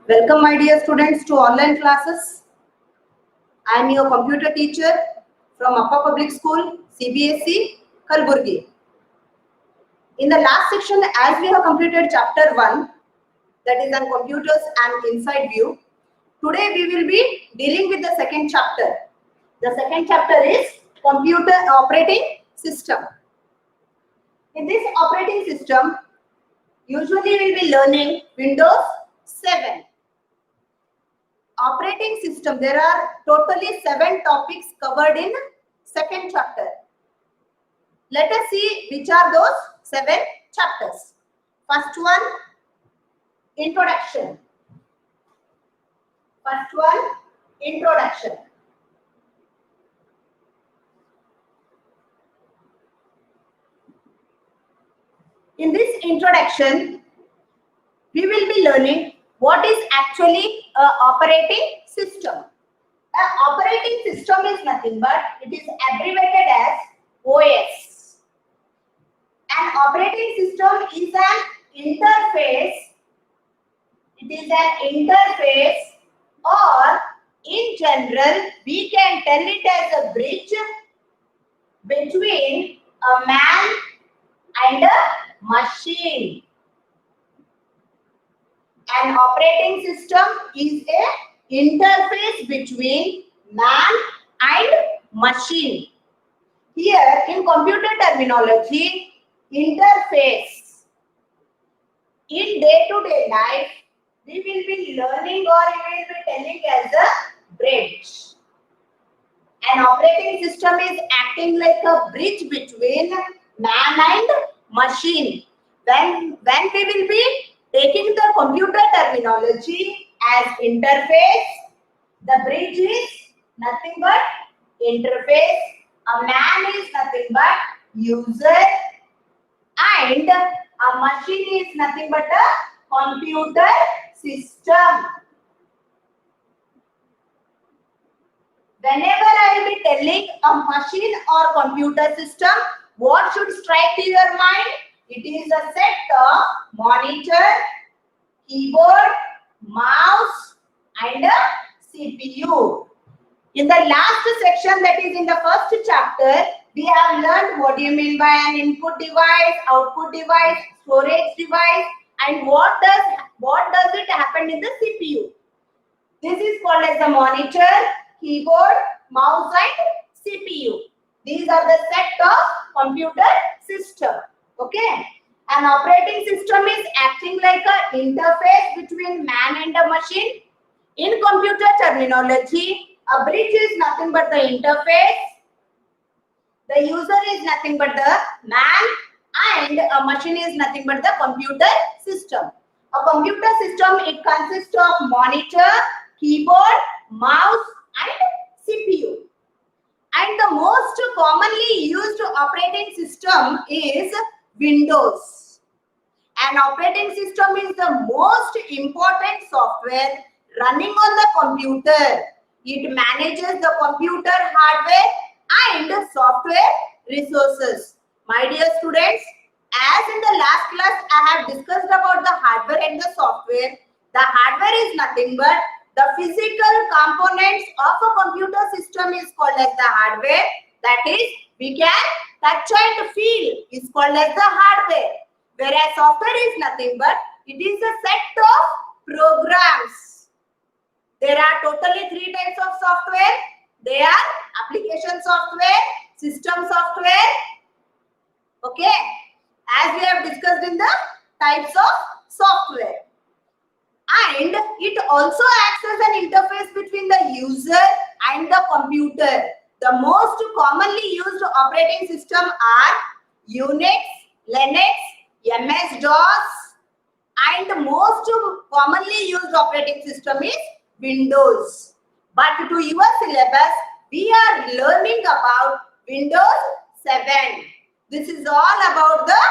Welcome my dear students to online classes. I am your computer teacher from Upper Public School, CBSE, Kalburgi. In the last section, as we have completed chapter 1, that is on computers and inside view, today we will be dealing with the second chapter. The second chapter is computer operating system. In this operating system, usually we will be learning Windows 7. Operating system, there are totally 7 topics covered in second chapter. Let us see which are those 7 chapters. First one, introduction. First one, introduction. In this introduction, we will be learning what is actually an operating system. An operating system is nothing but it is abbreviated as OS. An operating system is an interface. It is an interface, or in general we can tell it as a bridge between a man and a machine. An operating system is a interface between man and machine. Here in computer terminology, interface. In day-to-day life, we will be learning or we will be telling as a bridge. An operating system is acting like a bridge between man and machine. When we will be taking the computer terminology as interface, the bridge is nothing but interface, a man is nothing but user, and a machine is nothing but a computer system. Whenever I will be telling a machine or computer system, what should strike to your mind? It is a set of monitor, keyboard, mouse, and a CPU. In the last section, that is in the first chapter, we have learned what do you mean by an input device, output device, storage device, and what does it happen in the CPU. This is called as the monitor, keyboard, mouse, and CPU. These are the set of computer system. Okay. An operating system is acting like an interface between man and a machine. In computer terminology, a bridge is nothing but the interface. The user is nothing but the man, and a machine is nothing but the computer system. A computer system, it consists of monitor, keyboard, mouse, and CPU. And the most commonly used operating system is Windows. An operating system is the most important software running on the computer. It manages the computer hardware and software resources. My dear students, as in the last class I have discussed about the hardware and the software. The hardware is nothing but the physical components of a computer system is called as the hardware. That is, we can touch and feel is called as the hardware. Whereas software is nothing but it is a set of programs. There are totally 3 types of software. They are application software, system software. Okay. As we have discussed in the types of software. And it also acts as an interface between the user and the computer. The most commonly used operating system are Unix, Linux, MS-DOS, and the most commonly used operating system is Windows. But to your syllabus, we are learning about Windows 7. This is all about the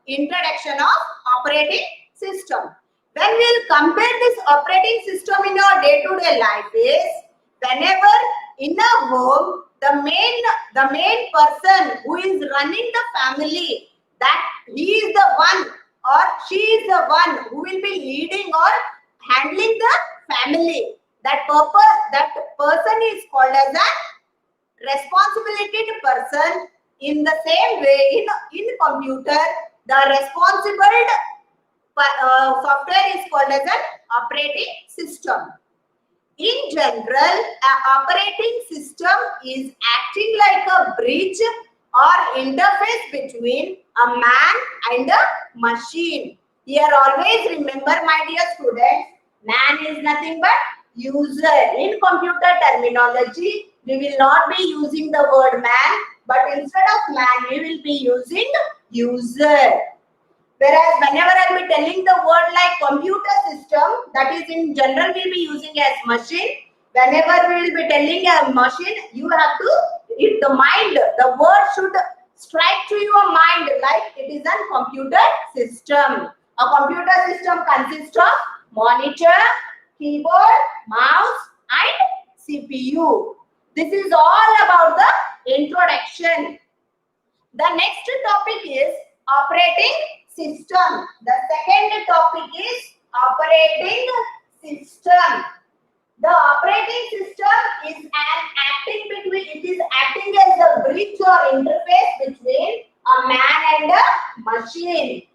introduction of operating system. When we will compare this operating system in our day-to-day life is, whenever in a home, the main person who is running the family, that he is the one or she is the one who will be leading or handling the family. That person is called as a responsibility person. In the same way, in computer, the responsible software is called as an operating system. In general, an operating system is acting like a bridge or interface between a man and a machine. Here always remember, my dear students, man is nothing but user. In computer terminology, we will not be using the word man, but instead of man, we will be using user. Whereas whenever I will be telling the word like computer system, that is in general we will be using as machine. Whenever we will be telling a machine, you have to, if the mind, the word should strike to your mind like it is a computer system. A computer system consists of monitor, keyboard, mouse and CPU. This is all about the introduction. The next topic is operating system. The second topic is operating system. The operating system is acting as a bridge or interface between a man and a machine.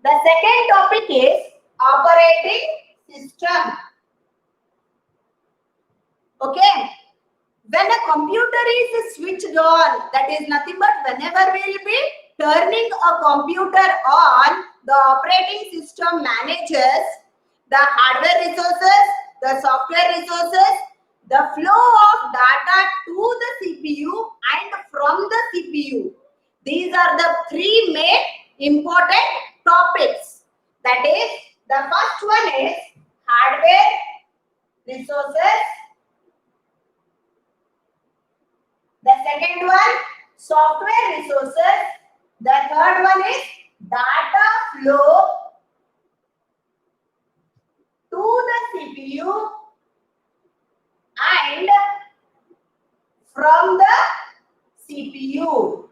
The second topic is operating system. Okay. When a computer is switched on, that is nothing but whenever we will be turning a computer on, the operating system manages the hardware resources, the software resources, the flow of data to the CPU and from the CPU. These are the three main important topics. That is, the first one is hardware resources. The second one, software resources. The third one is data flow to the CPU and from the CPU.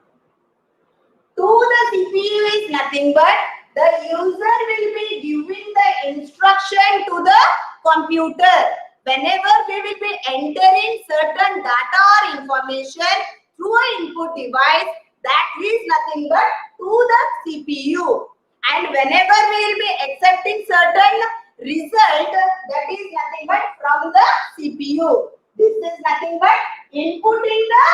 To the CPU is nothing but the user will be giving the instruction to the computer. Whenever we will be entering certain data or information through an input device, that is nothing but to the CPU. And whenever we will be accepting certain result, that is nothing but from the CPU. This is nothing but inputting the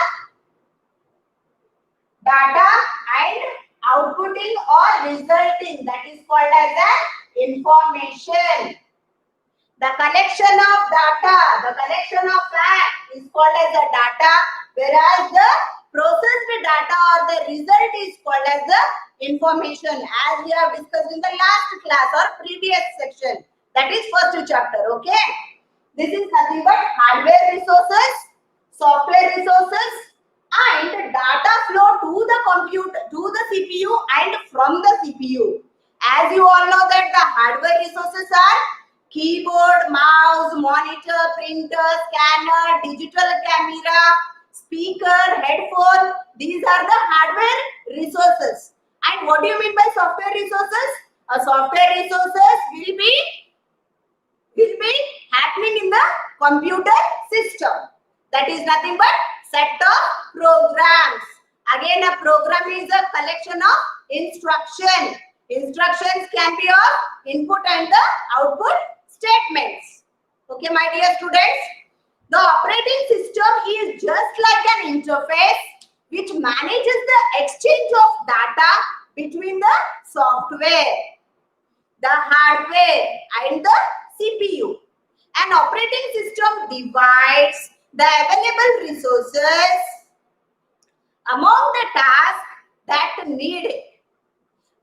data and outputting or resulting. That is called as an information. The collection of data, the collection of fact is called as the data, whereas the processed data or the result is called as the information, as we have discussed in the last class or previous section. That is first chapter, okay? This is nothing but hardware resources, software resources and data flow to the computer, to the CPU and from the CPU. As you all know that the hardware resources are keyboard, mouse, monitor, printer, scanner, digital camera, speaker, headphone. These are the hardware resources. And what do you mean by software resources? A software resources will be happening in the computer system. That is nothing but set of programs. Again, a program is a collection of instruction. Instructions can be of input and the output statements. Okay, my dear students, the operating system is just like an interface which manages the exchange of data between the software, the hardware and the CPU. An operating system divides the available resources among the tasks that need it.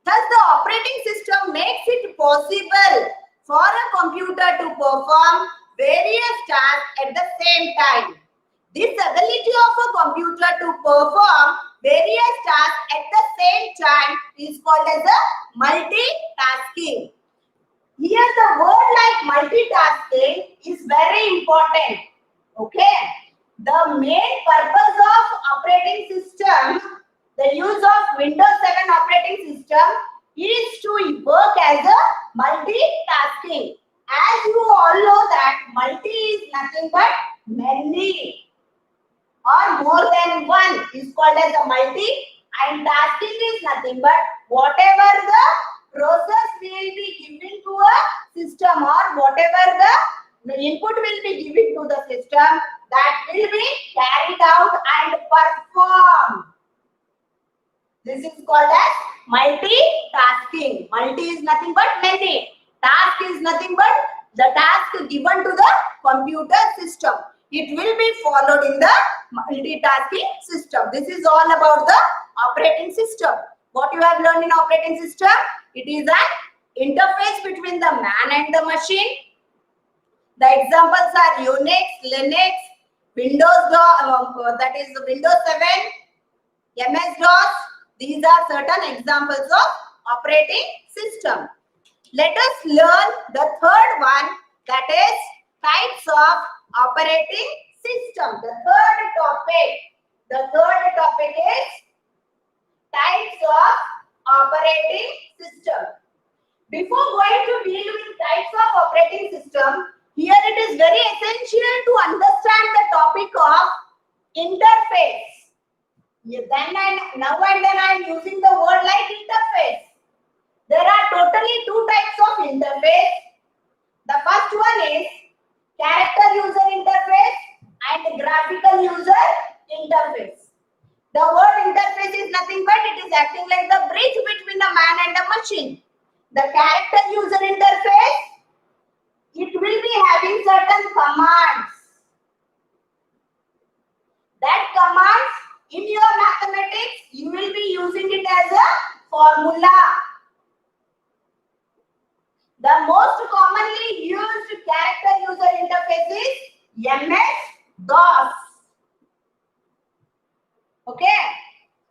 Thus, the operating system makes it possible for a computer to perform various tasks at the same time. This ability of a computer to perform various tasks at the same time is called as a multitasking. Here the word like multitasking is very important. Okay. The main purpose of operating system, the use of Windows 7 operating system is to work as a multitasking. As you all know that multi is nothing but many or more than one is called as a multi, and tasking is nothing but whatever the process will be given to a system or whatever the input will be given to the system, that will be carried out and performed. This is called as multitasking. Multi is nothing but many. Task is nothing but the task given to the computer system. It will be followed in the multitasking system. This is all about the operating system. What you have learned in operating system? It is an interface between the man and the machine. The examples are Unix, Linux, Windows, that is Windows 7, MS-DOS. These are certain examples of operating system. Let us learn the third one, that is types of operating system. The third topic is types of operating system. Before going to deal with types of operating system, here it is very essential to understand the topic of interface. Now and then I am using the word like interface. There are totally two types of interface. The first one is character user interface and graphical user interface. The word interface is nothing but it is acting like the bridge between a man and a machine. The character user interface, it will be having certain commands. That commands in your mathematics, you will be using it as a formula. The most commonly used character user interface is MS-DOS. Okay,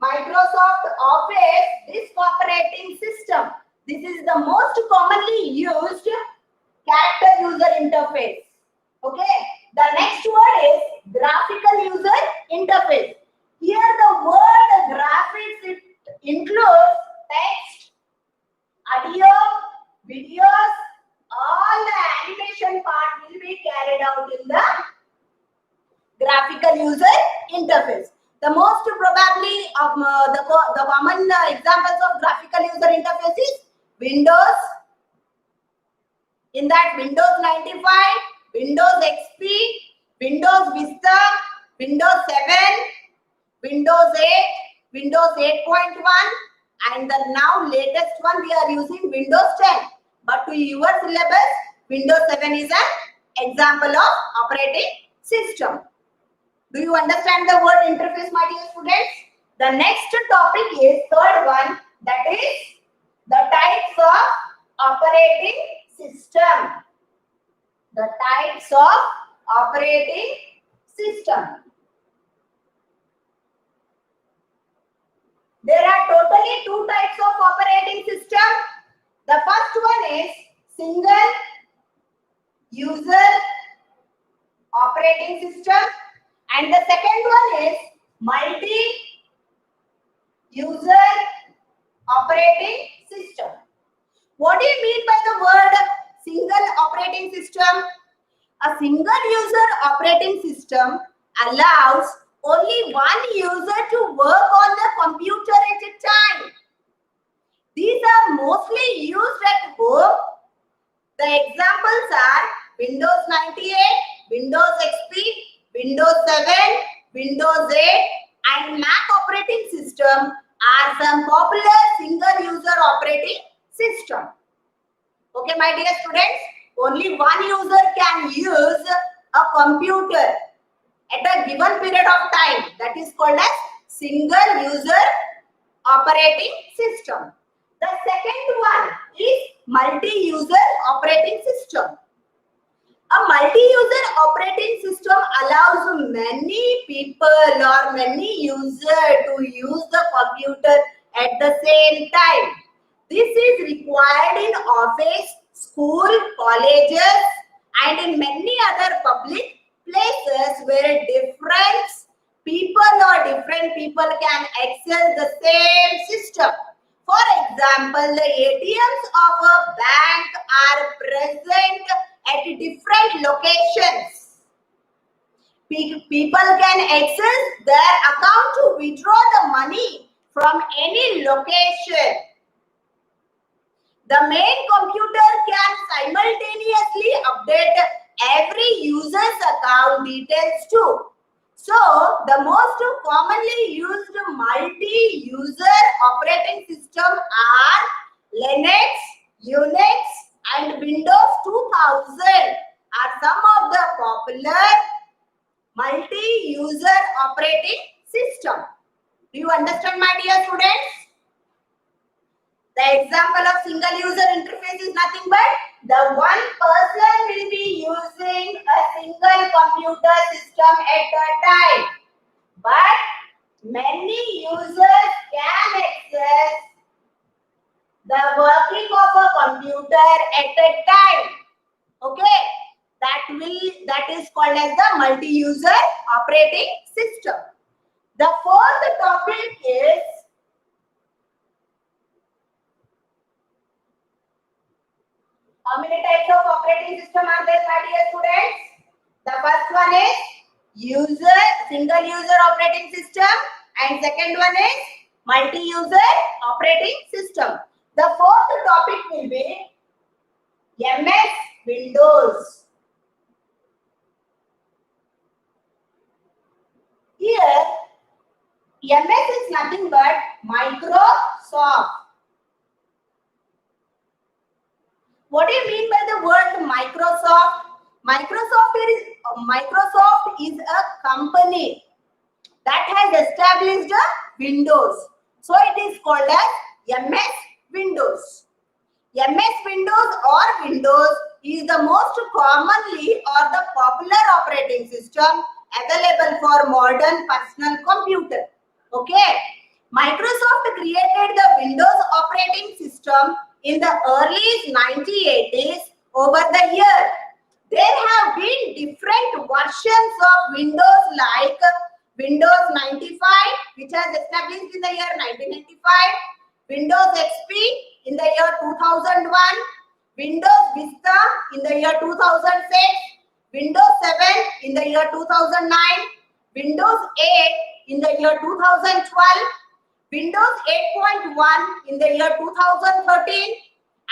Microsoft Office, this operating system. This is the most commonly used character user interface. Okay, the next word is graphical user interface. Here the word graphics, it includes text, audio, videos, all the animation part will be carried out in the graphical user interface. The most probably the common examples of graphical user interface is Windows. In that Windows 95, Windows XP, Windows Vista, Windows 7, Windows 8, Windows 8.1, and the now latest one we are using Windows 10. But to your syllabus, Windows 7 is an example of operating system. Do you understand the word interface, my dear students? The next topic is third one, that is the types of operating system. The types of operating system. There are totally two types of operating system. The first one is single user operating system, and the second one is multi user operating system. What do you mean by the word single operating system? A single user operating system allows only one user to work on the computer at a time. These are mostly used at home. The examples are Windows 98, Windows XP, Windows 7, Windows 8, and Mac operating system are some popular single user operating system. Okay, my dear students, only one user can use a computer at a given period of time. That is called as single user operating system. The second one is multi-user operating system. A multi-user operating system allows many people or many users to use the computer at the same time. This is required in office, school, colleges, and in many other public places where different people can access the same system. For example, the ATMs of a bank are present at different locations. People can access their account to withdraw the money from any location. The main computer can simultaneously update every user's account details too. So, the most commonly used multi-user operating system are Linux, Unix, and Windows 2000 are some of the popular multi-user operating system. Do you understand, my dear students? The example of single user interface is nothing but the one person will be using a single computer system at a time. But many users can access the working of a computer at a time. Okay, that is called as the multi-user operating system. The fourth topic is how many types of operating system are there, my dear students? The first one is single user operating system, and second one is multi-user operating system. The fourth topic will be MS Windows. Here, MS is nothing but Microsoft. What do you mean by the word Microsoft? Microsoft is a company that has established Windows. So it is called as MS Windows. MS Windows or Windows is the most commonly or the popular operating system available for modern personal computer. Okay. Microsoft created the Windows operating system in the early 1980s. Over the year, there have been different versions of Windows like Windows 95, which was established in the year 1995, Windows XP in the year 2001, Windows Vista in the year 2006, Windows 7 in the year 2009, Windows 8 in the year 2012, Windows 8.1 in the year 2013,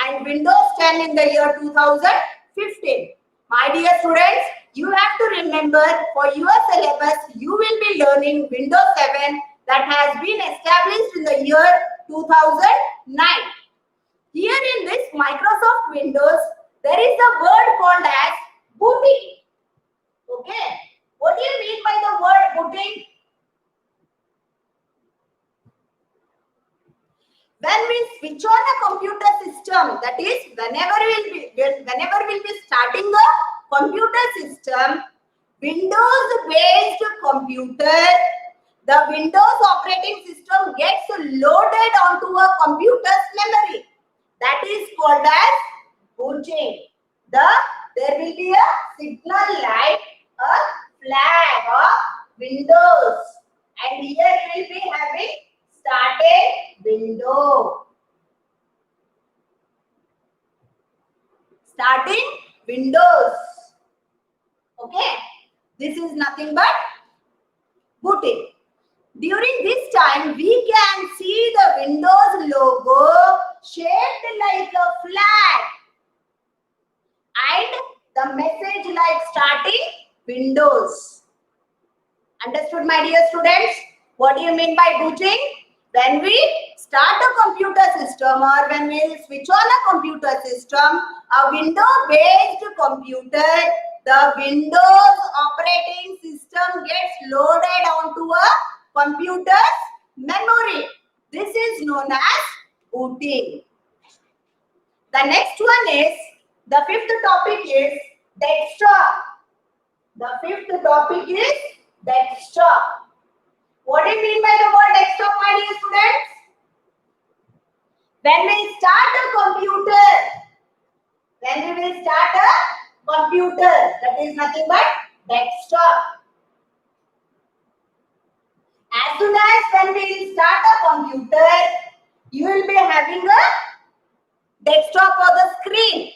and Windows 10 in the year 2015. My dear students, you have to remember for your syllabus, you will be learning Windows 7 that has been established in the year 2009. Here in this Microsoft Windows, there is a word called as booting. Okay. What do you mean by the word booting? When we switch on a computer system, that is whenever we'll be starting a computer system, Windows-based computer, the Windows operating system gets loaded onto a computer's memory. That is called as booting. There will be a signal like a flag of Windows, and here we will be having started window. Starting Windows. Okay. This is nothing but booting. During this time, we can see the Windows logo shaped like a flag and the message like starting Windows. Understood, my dear students? What do you mean by booting? When we start a computer system or when we switch on a computer system, a window-based computer, the Windows operating system gets loaded onto a computer's memory. This is known as booting. The next one is, the fifth topic is desktop. The fifth topic is desktop. What do you mean by the word desktop, my dear students? When we start a computer, that is nothing but desktop. As soon as when we start a computer, you will will be having a desktop or the screen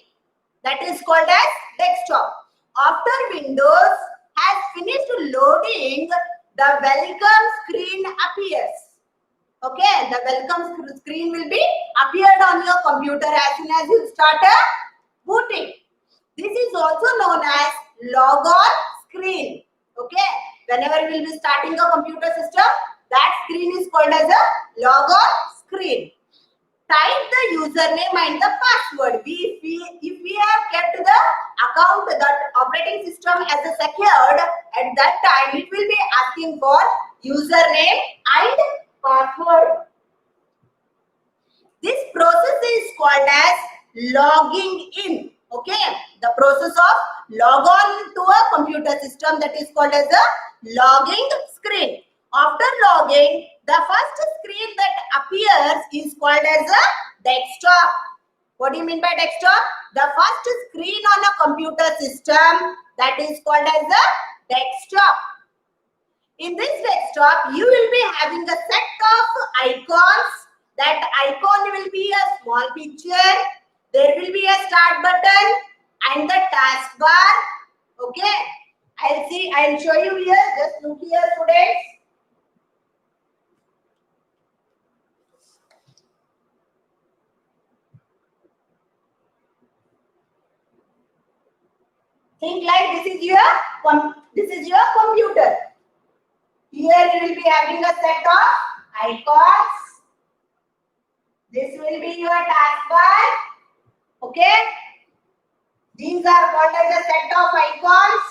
that is called as desktop. After Windows has finished loading, the welcome screen appears. Okay, the welcome screen will be appeared on your computer as soon as you start booting. This is also known as logon screen. Okay, whenever you will be starting a computer system, that screen is called as a logon screen. Type the username and the password. If we have kept the account, that operating system as a secured, at that time it will be asking for username and password. This process is called as logging in. Okay, the process of log on to a computer system, that is called as a logging screen. After logging, the first screen that appears is called as a desktop. What do you mean by desktop? The first screen on a computer system, that is called as a desktop. In this desktop, you will be having a set of icons. That icon will be a small picture. There will be a start button and the taskbar. Okay, I'll show you here. Just look here, students. Think like this is your computer. Here you will be having a set of icons. This will be your taskbar. Okay. These are called as a set of icons.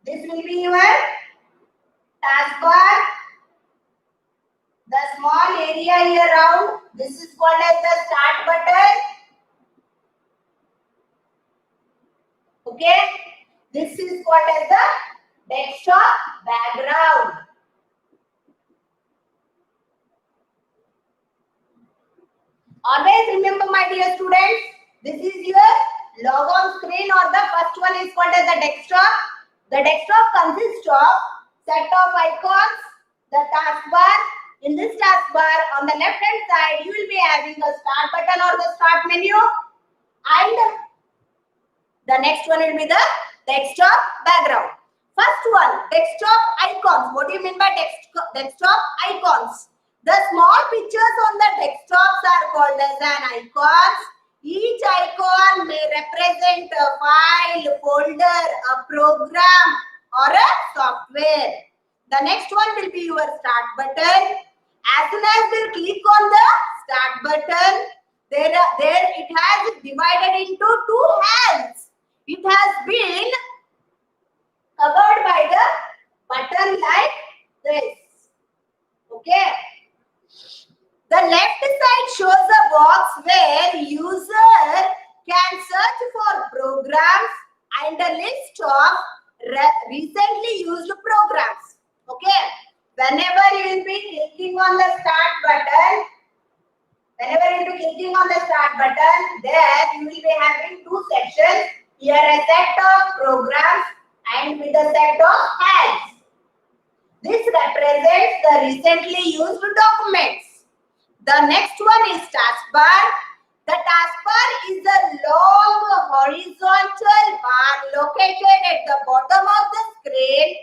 This will be your taskbar. The small area here around, this is called as the start button. Okay. This is called as the desktop background. Always remember, my dear students, this is your logon screen, or the first one is called as the desktop. The desktop consists of set of icons, the taskbar. In this taskbar, on the left hand side, you will be having a start button or the start menu, and the next one will be the desktop background. First one, desktop icons. What do you mean by desktop icons? The small pictures on the desktops are called as an icons. Each icon may represent a file, folder, a program, or a software. The next one will be your start button. As soon as we click on the start button, there it has divided into two halves. It has been covered by the button like this. Okay. The left side shows a box where user can search for programs and a list of recently used programs. Okay. Whenever you will be clicking on the start button, there you will be having two sections. Here a set of programs and with a set of tags. This represents the recently used documents. The next one is taskbar. The taskbar is a long horizontal bar located at the bottom of the screen.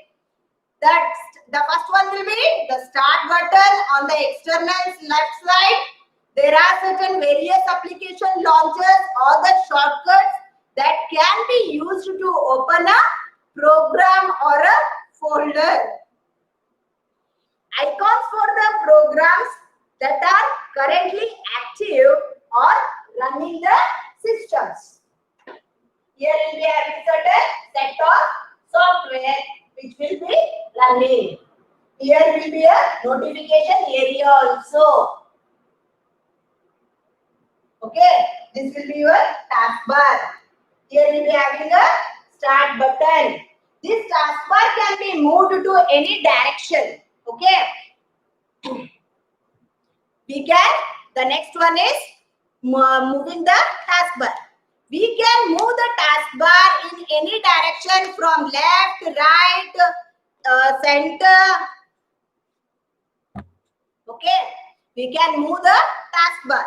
The first one will be the start button on the external left side. There are certain various application launchers or the shortcuts that can be used to open a program or a folder. Icons for the programs that are currently active or running the systems. Here will be having certain set of software which will be running. Here will be a notification area also. Okay, this will be your taskbar. Here we will be having a start button. This taskbar can be moved to any direction. Okay. The next one is moving the taskbar. We can move the taskbar in any direction from left, right, center. Okay. We can move the taskbar.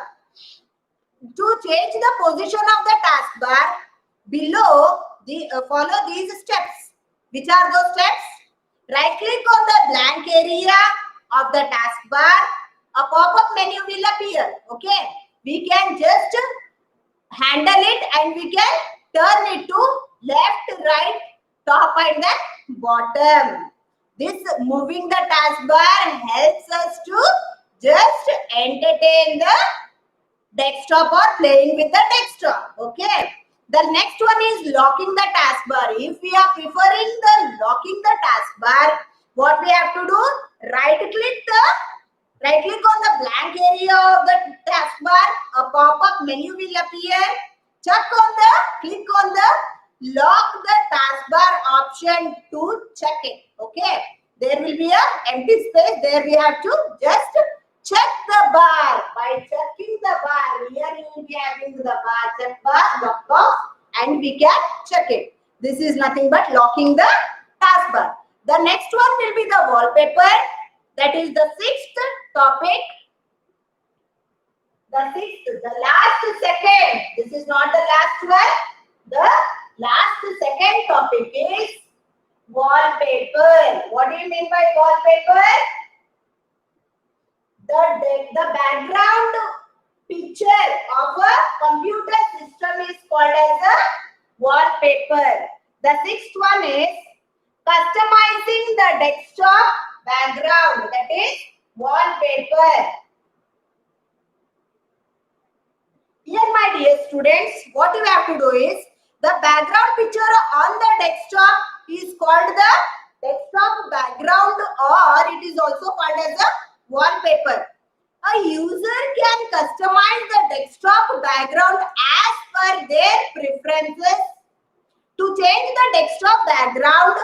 To change the position of the taskbar, below follow these steps. Which are those steps? Right click on the blank area of the taskbar. A pop-up menu will appear. Okay. We can just handle it and we can turn it to left, right, top and then bottom. This moving the taskbar helps us to just entertain the desktop or playing with the desktop. Okay. The next one is locking the taskbar. If we are preferring the locking the taskbar, what we have to do? Right click on the blank area of the taskbar. A pop-up menu will appear. Click on the lock the taskbar option to check it. Okay. There will be an empty space. There we have to just check the bar. By checking the bar, here you will be having the bar, check bar, lock box, and we can check it. This is nothing but locking the taskbar. The next one will be the wallpaper. That is the sixth topic. The last second. This is not the last one. The last second topic is wallpaper. What do you mean by wallpaper? The background picture of a computer system is called as a wallpaper. The sixth one is customizing the desktop background. That is wallpaper. Here, my dear students, what you have to do is the background picture on the desktop is called the desktop background, or it is also called as a wallpaper. A user can customize the desktop background as per their preferences. To change the desktop background,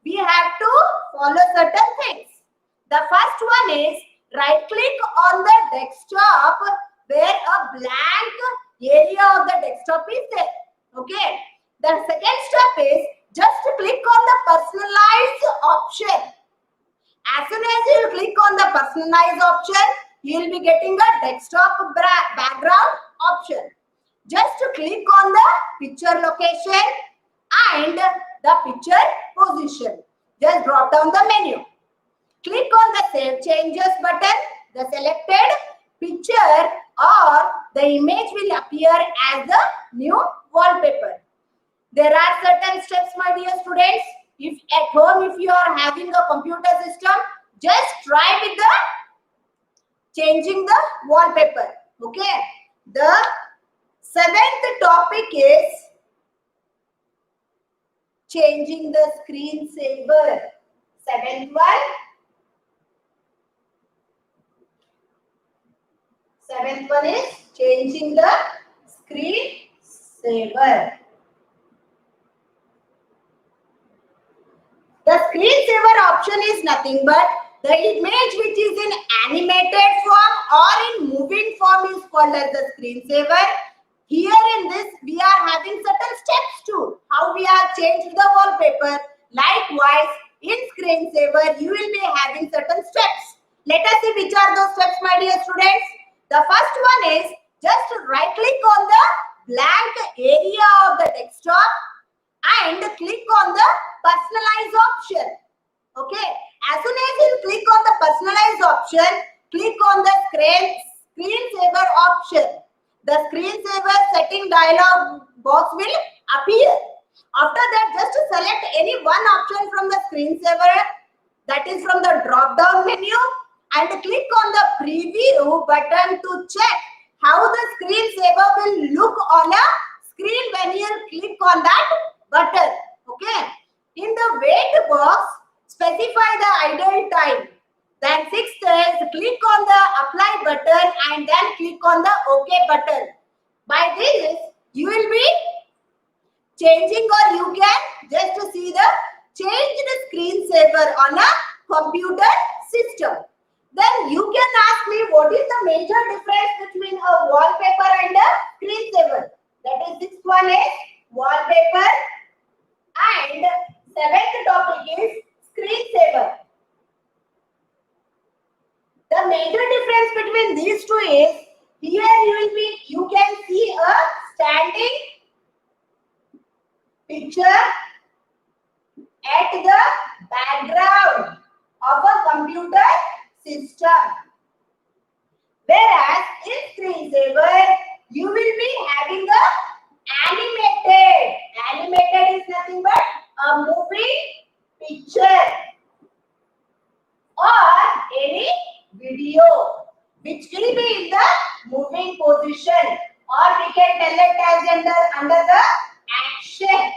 we have to follow certain things. The first one is right click on the desktop where a blank area of the desktop is there. Okay. The second step is just click on the personalize option. As soon as you click on the personalize option, you will be getting a desktop background option. Just click on the picture location and the picture position. Just drop down the menu. Click on the save changes button. The selected picture or the image will appear as the new wallpaper. There are certain steps, my dear students. If at home, if you are having a computer system, just try with the changing the wallpaper. Okay. The seventh topic is changing the screensaver. Seventh one. Seventh one is changing the screensaver. The screensaver option is nothing but the image which is in animated form or in moving form is called as the screensaver. Here in this, we are having certain steps too. How we have changed the wallpaper. Likewise, in screensaver, you will be having certain steps. Let us see which are those steps, my dear students. The first one is just right click on the blank area of the desktop and click on the personalize option. Okay. As soon as you click on the personalize option, click on the screensaver option. The screensaver setting dialog box will appear. After that, just select any one option from the screensaver, that is from the drop down menu, and click on the preview button to check how the screensaver will look on a screen when you click on that button. Okay. In the wait box, specify the idle time. Then sixth is click on the apply button and then click on the OK button. By this, you will be changing, or you can just see the changed screensaver on a computer system. Then you can ask me what is the major difference between a wallpaper and a screensaver. That is, sixth one is wallpaper and seventh topic is screensaver. The major difference between is, here you can see a standing picture at the background of a computer system. Whereas in screensaver, you will be having a animated. Animated is nothing but a moving picture or any video which will be in the moving position, or we can tell it as under the action.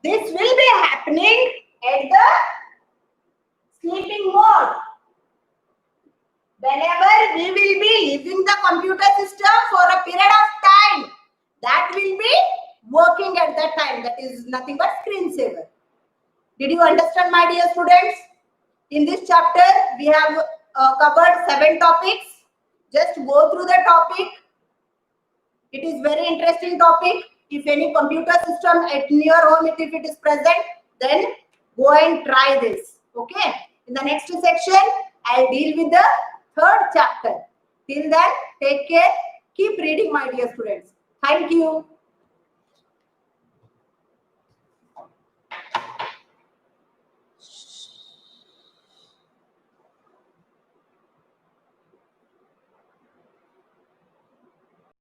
This will be happening at the sleeping mode. Whenever we will be using the computer system for a period of time, that will be working at that time. That is nothing but screensaver. Did you understand, my dear students? In this chapter, we have covered 7 topics. Just go through the topic. It is very interesting topic. If any computer system at your home, if it is present, then go and try this. Okay. In the next section, I'll deal with the 3rd chapter. Till then, take care. Keep reading, my dear students. Thank you.